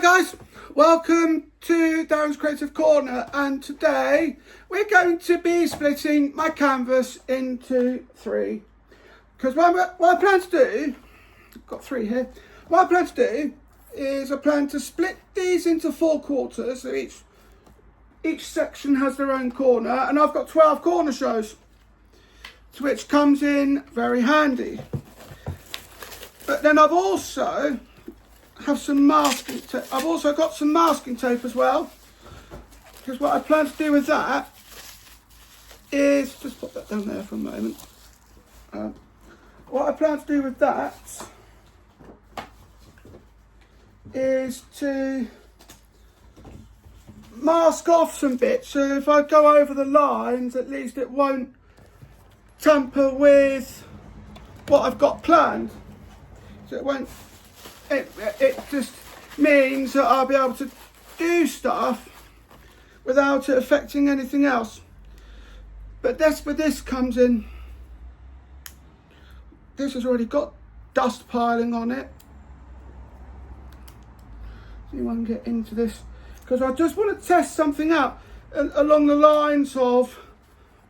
guys, welcome to Darren's Creative Corner, and today we're going to be splitting my canvas into three, because what I plan to do, I've got three here, what I plan to do is I plan to split these into 4 quarters, so each section has their own corner, and I've got 12 corner shows, which comes in very handy. But then I've also got some masking tape as well, because what I plan to do with that is just put that down there for a moment. What I plan to do with that is to mask off some bits, so if I go over the lines, at least it won't tamper with what I've got planned. So it won't. It just means that I'll be able to do stuff without it affecting anything else. But that's where this comes in. This has already got dust piling on it. See if I can get into this, because I just want to test something out along the lines of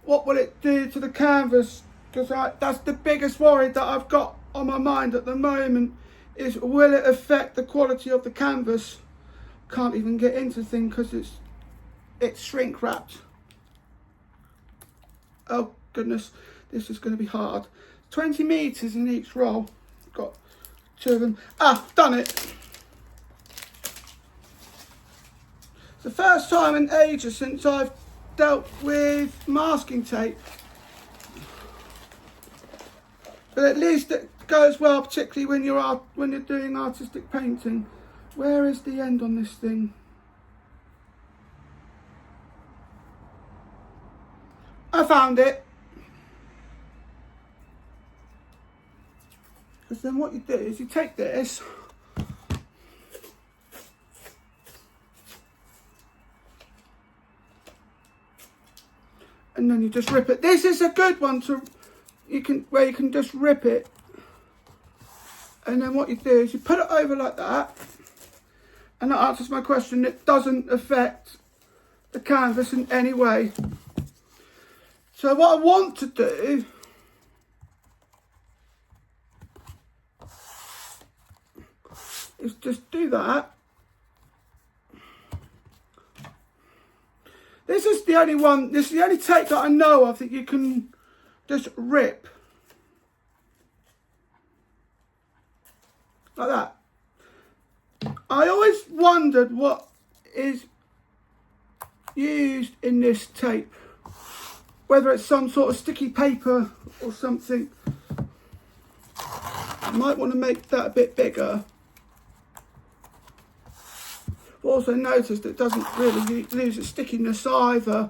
what will it do to the canvas, because that's the biggest worry that I've got on my mind at the moment, is will it affect the quality of the canvas. Can't even get into the thing because it's shrink wrapped. Oh goodness, this is going to be hard. 20 meters in each roll. Got 2 of them. Done it. It's the first time in ages since I've dealt with masking tape, but at least it goes well, particularly when you're doing artistic painting. Where is the end on this thing? I found it. Because then what you do is you take this and then you just rip it. This is a good one where you can just rip it. And then what you do is you put it over like that, and that answers my question. It doesn't affect the canvas in any way. So what I want to do is just do that. This is the only tape that I know of that you can just rip. Like that. I always wondered what is used in this tape, whether it's some sort of sticky paper or something. I might want to make that a bit bigger. I've also noticed it doesn't really lose its stickiness either.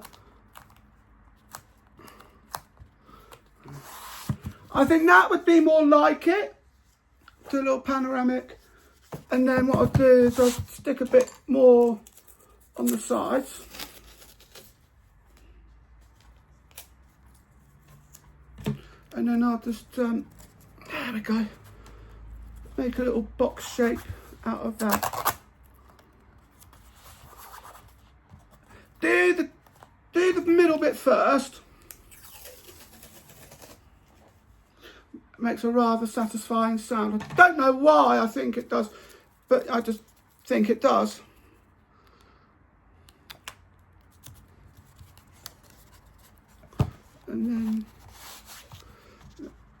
I think that would be more like it. Do a little panoramic, and then what I'll do is I'll stick a bit more on the sides. And then I'll just, there we go, make a little box shape out of that. Do the middle bit first. Makes a rather satisfying sound. I don't know why I think it does, but I just think it does. And then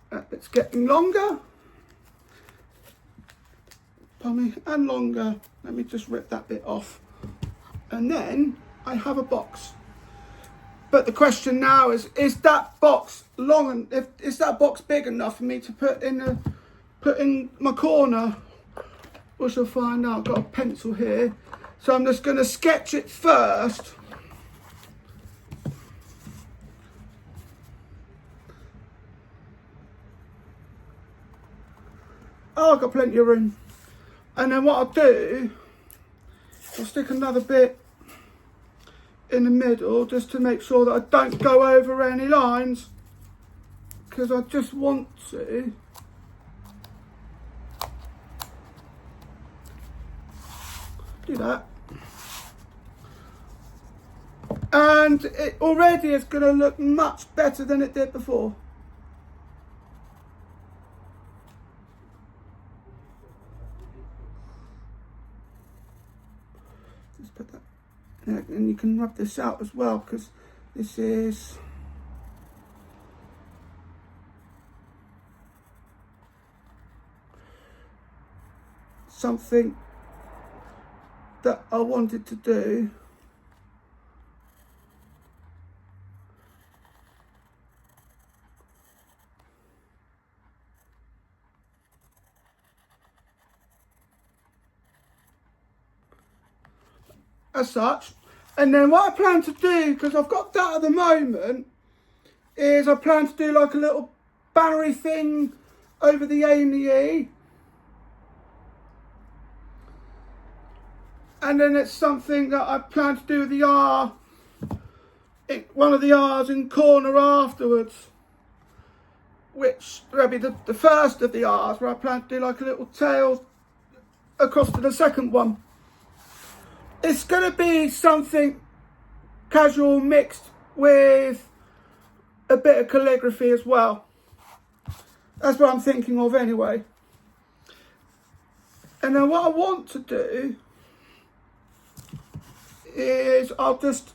that bit's getting longer. And longer. Let me just rip that bit off. And then I have a box. But the question now is that box long, and is that box big enough for me to put in my corner? We shall find out. I've got a pencil here, so I'm just going to sketch it first. Oh, I've got plenty of room. And then what I'll do, I'll stick another bit in the middle just to make sure that I don't go over any lines, because I just want to Do that. And it already is going to look much better than it did before. Just put that, and you can rub this out as well, because this is something that I wanted to do. As such, and then what I plan to do, because I've got that at the moment, is I plan to do like a little bannery thing over the A and the E, and then it's something that I plan to do with the R, one of the R's in corner afterwards, which will be the first of the R's, where I plan to do like a little tail across to the second one. It's going to be something casual mixed with a bit of calligraphy as well. That's what I'm thinking of anyway. And then what I want to do is I'll just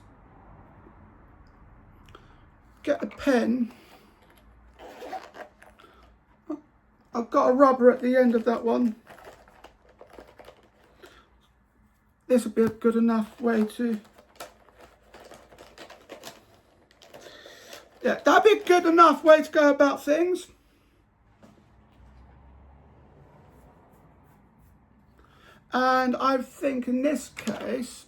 get a pen. I've got a rubber at the end of that one. This would be a good enough way to, yeah, that'd be a good enough way to go about things. And I think in this case,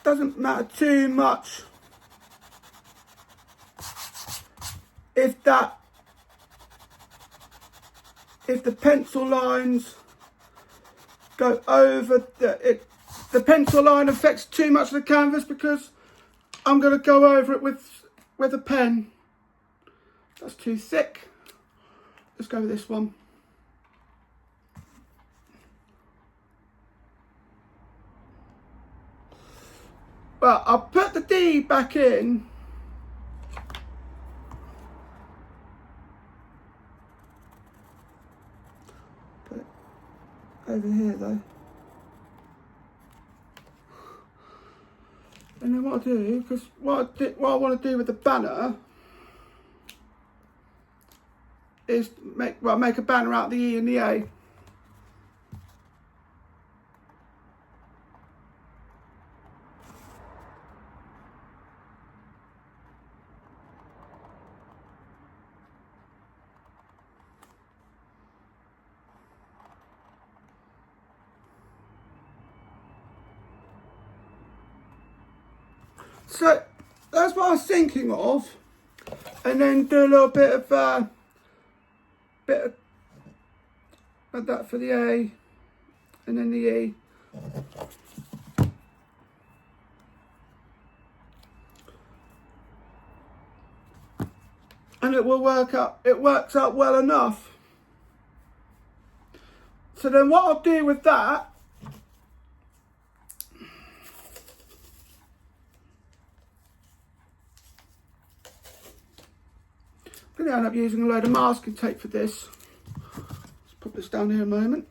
doesn't matter too much if the pencil lines go over the pencil line affects too much of the canvas, because I'm going to go over it with a pen. That's too thick. Let's go with this one. Well, I'll put the D back in. Put it over here though. And then what I'll do, because what I want to do with the banner is make a banner out of the E and the A. So that's what I was thinking of, and then do a little bit of that for the A, and then the E. And it will work out. It works out well enough. So then what I'll do with that, I'm going to end up using a load of masking tape for this. Let's put this down here a moment.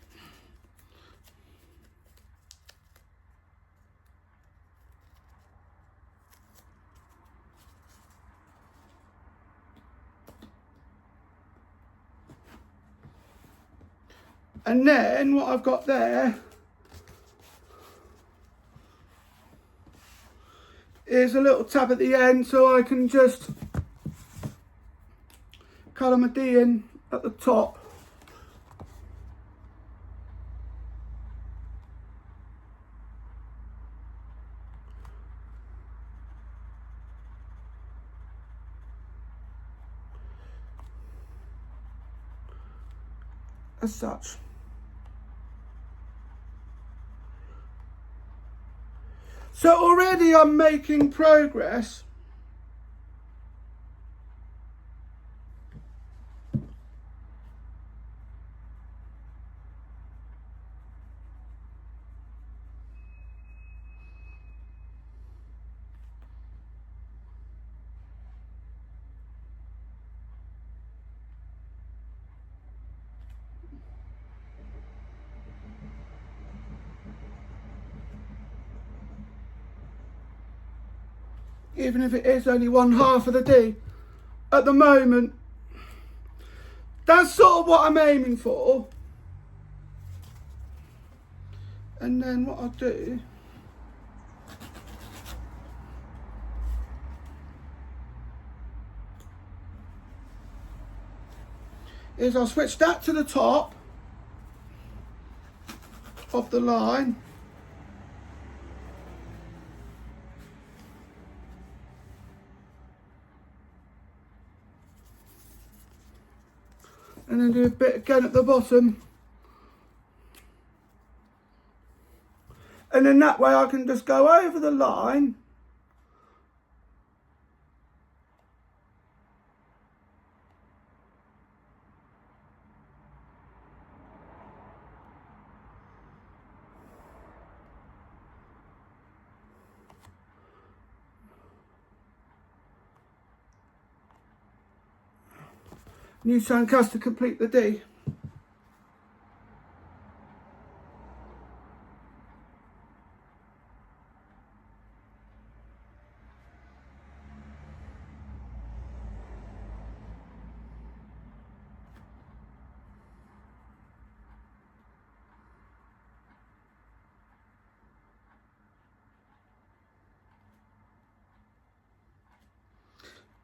And then what I've got there is a little tab at the end, so I can just colour my D in at the top. As such. So already I'm making progress. even if it is only 1/2 of the D at the moment. That's sort of what I'm aiming for. And then what I'll do is I'll switch that to the top of the line. And then do a bit again at the bottom. And then that way I can just go over the line. New sandcast to complete the D.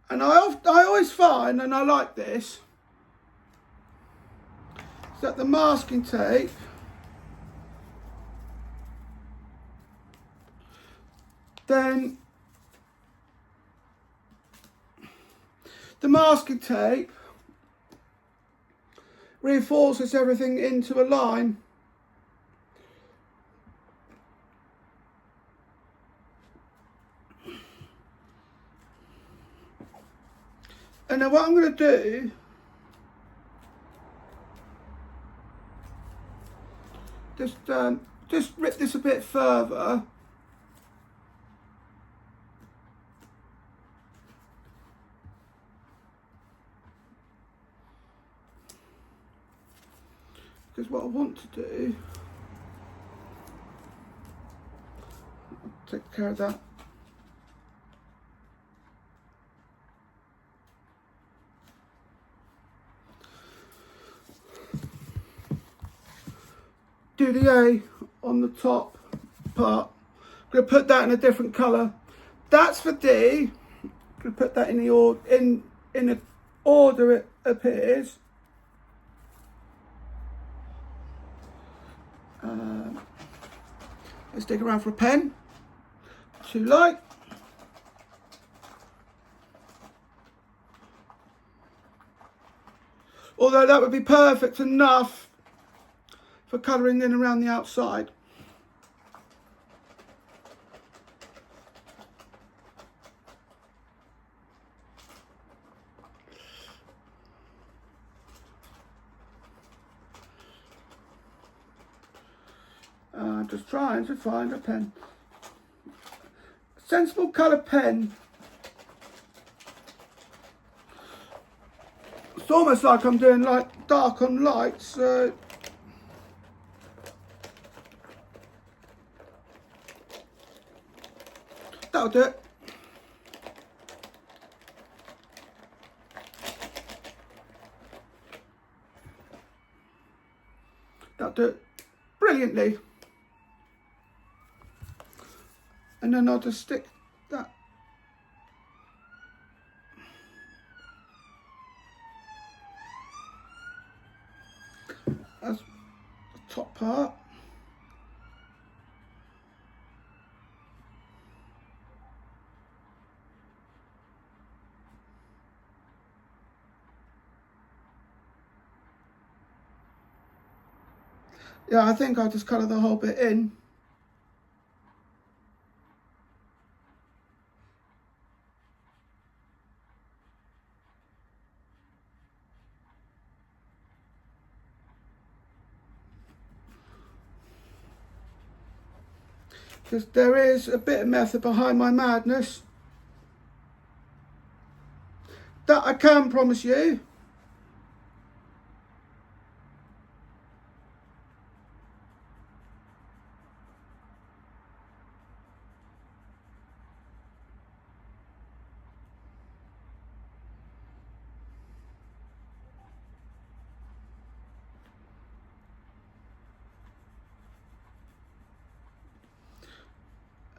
And I always find, and I like this, is that the masking tape then reinforces everything into a line. And then what I'm going to do just rip this a bit further. Because what I want to do, I'll take care of that. Do the A on the top part. I'm going to put that in a different colour. That's for D. I'm going to put that in the order it appears. Let's dig around for a pen. Too light. Although that would be perfect enough for colouring in around the outside. I'm just trying to find a pen. Sensible colour pen. It's almost like I'm doing like dark on light, so that'll do it. That'll do it brilliantly. And then I'll just stick that as the top part. Yeah, I think I'll just colour the whole bit in. Because there is a bit of method behind my madness. That I can promise you.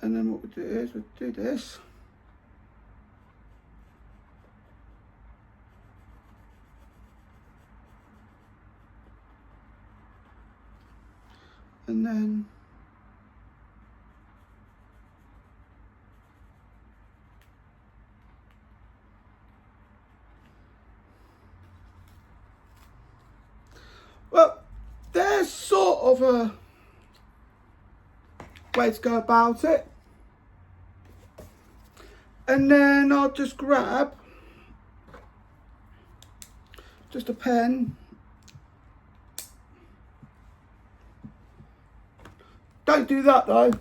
And then what we'll do is we'll do this. And then well, there's sort of a way to go about it. And then I'll just grab just a pen. Don't do that though.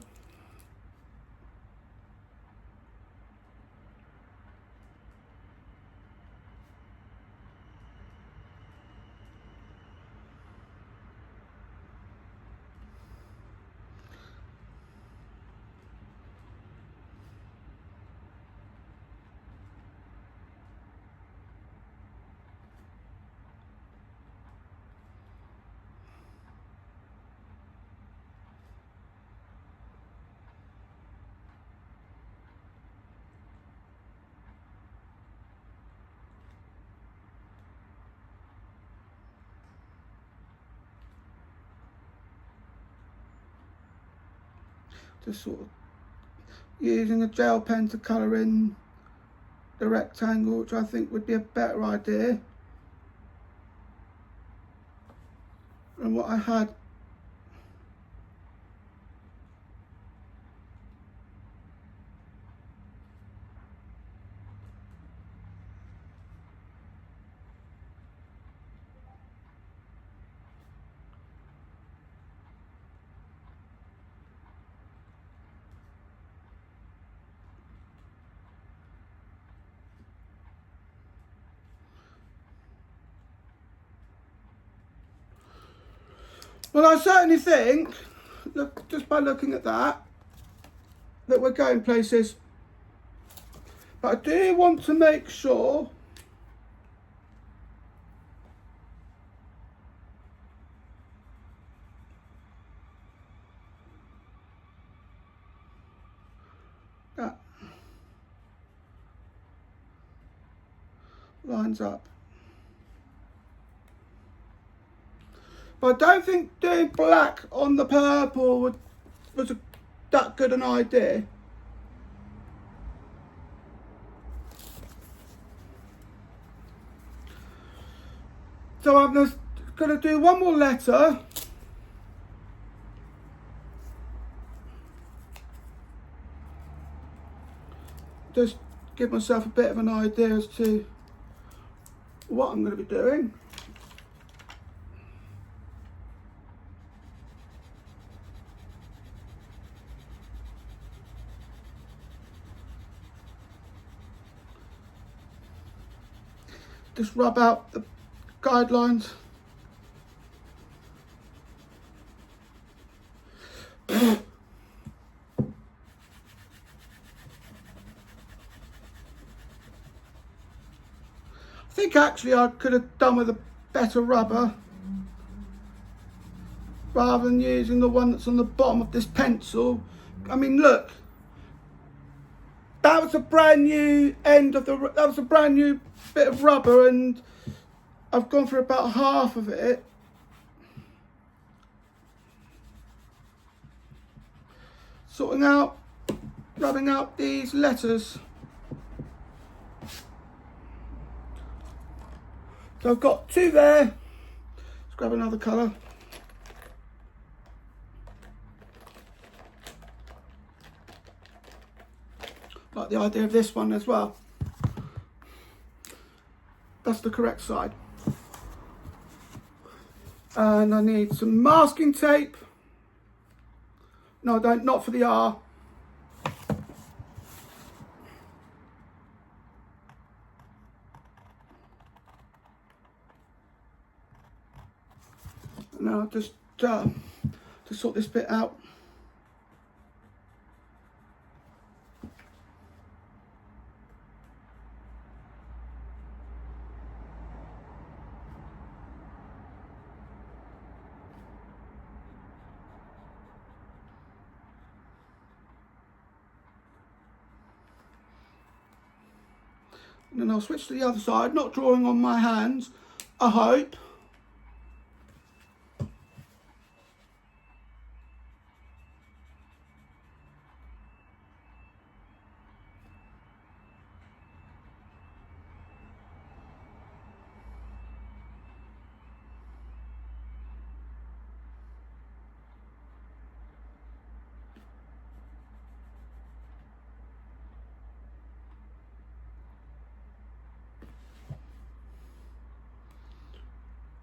Just sort of using a gel pen to colour in the rectangle, which I think would be a better idea than what I had. Well, I certainly think, look, just by looking at that we're going places. But I do want to make sure that lines up. But I don't think doing black on the purple was that good an idea. So I'm just going to do one more letter. Just give myself a bit of an idea as to what I'm going to be doing. Just rub out the guidelines. I think actually I could have done with a better rubber rather than using the one that's on the bottom of this pencil. I mean, look, that was a brand new that was a brand new bit of rubber, and I've gone for about half of it. Rubbing out these letters. So I've got two there. Let's grab another colour. Like the idea of this one as well. That's the correct side. And I need some masking tape. No, I don't, not for the R. And I'll just to sort this bit out. And then I'll switch to the other side, not drawing on my hands, I hope.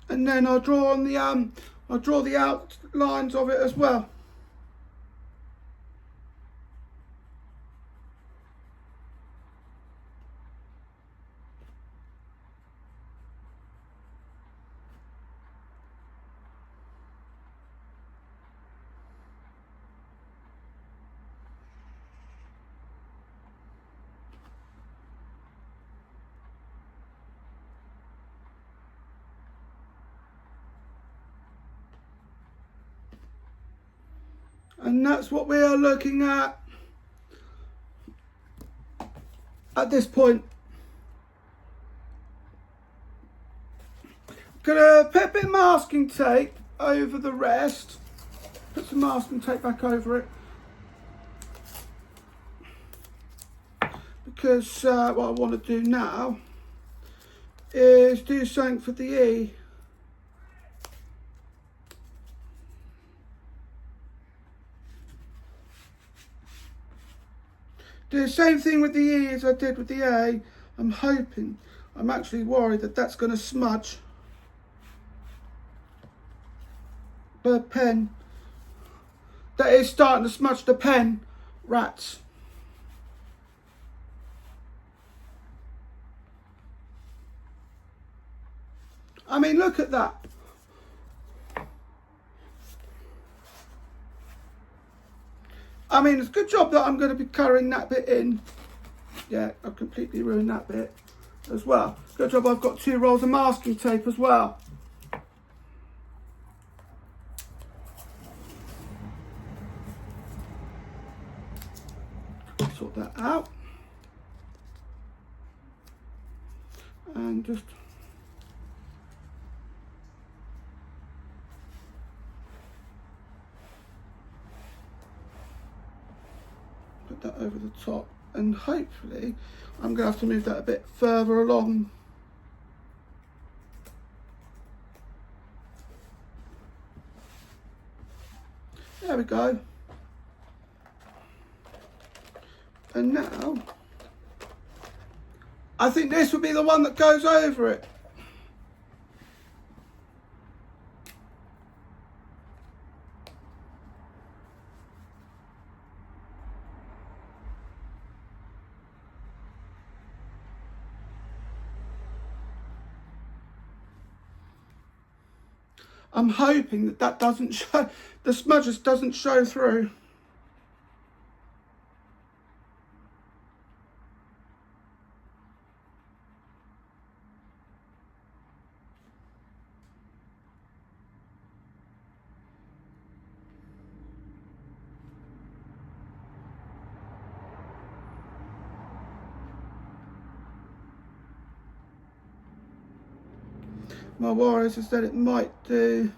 And then I'll draw on the outlines of it as well. And that's what we are looking at this point. Gonna put a bit of masking tape over the rest. Put some masking tape back over it. Because what I want to do now is do something for the E. Do the same thing with the E as I did with the A. I'm actually worried that that's going to smudge the pen. That is starting to smudge the pen, rats. I mean, look at that. I mean, it's a good job that I'm going to be colouring that bit in. Yeah, I've completely ruined that bit as well. Good job I've got 2 rolls of masking tape as well. Sort that out. And just... put that over the top, and hopefully I'm going to have to move that a bit further along. There we go. And now I think this would be the one that goes over it. I'm hoping that that doesn't show, the smudges doesn't show through. My worry is that it might do.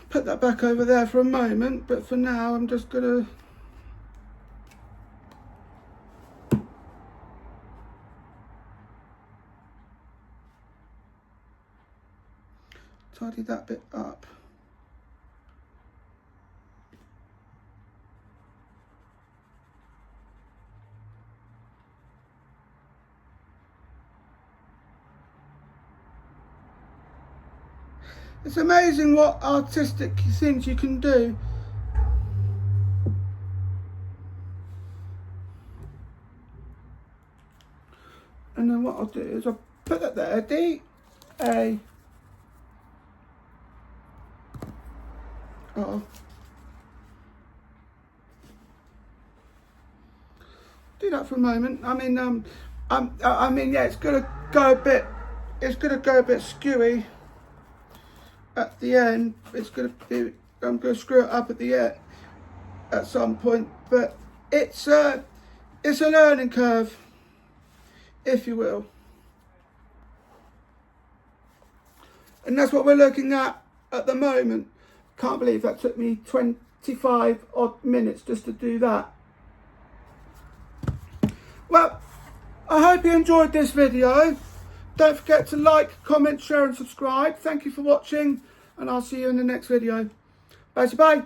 Put that back over there for a moment, but for now I'm just gonna tidy that bit up. It's amazing what artistic things you can do. And then what I'll do is I'll put that there, D, A, R. Do that for a moment. I mean, I mean, yeah, it's gonna go a bit skewy at the end. I'm gonna screw it up at the end at some point, but it's a learning curve, if you will. And that's what we're looking at the moment. Can't believe that took me 25 odd minutes just to do that. Well, I hope you enjoyed this video. Don't forget to like, comment, share and subscribe. Thank you for watching, and I'll see you in the next video. Bye bye.